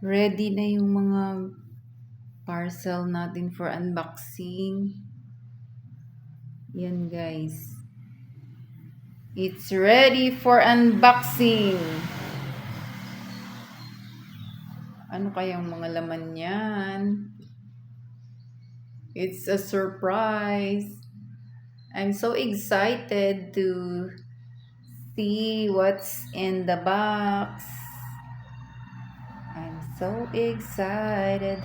Ready na yung mga parcel natin for unboxing. Yan guys. It's ready for unboxing. Ano kayang mga laman yan? It's a surprise. I'm so excited to see what's in the box. I'm so excited.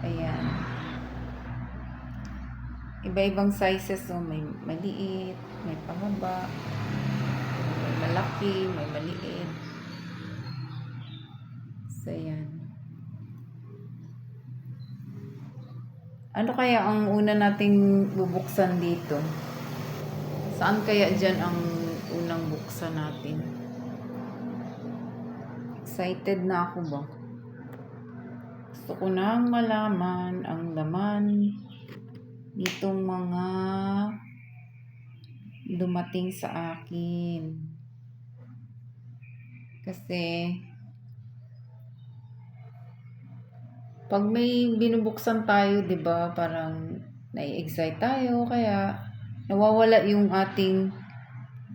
Ayan. Iba-ibang sizes. So, may maliit, may pahaba, may malaki, may maliit. So, ayan. Ano kaya ang una nating bubuksan dito? Saan kaya dyan ang unang buksan natin? Excited na ako ba? Gusto ko nang malaman ang laman nitong mga dumating sa akin. Kasi pag may binubuksan tayo, 'di ba, parang nai-excite tayo, kaya nawawala yung ating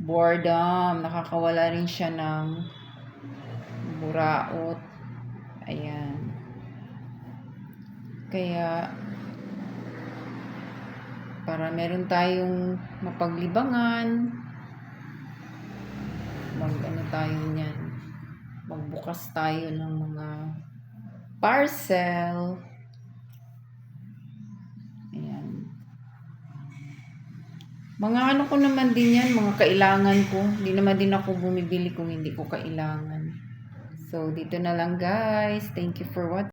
boredom, nakakawala rin siya ng buraot. Ayan. Kaya para meron tayong mapaglibangan, magbukas tayo ng mga parcel. Ayan. Mga ano ko naman din yan, mga kailangan ko. Hindi naman din ako bumibili kung hindi ko kailangan. So, dito na lang guys. Thank you for watching.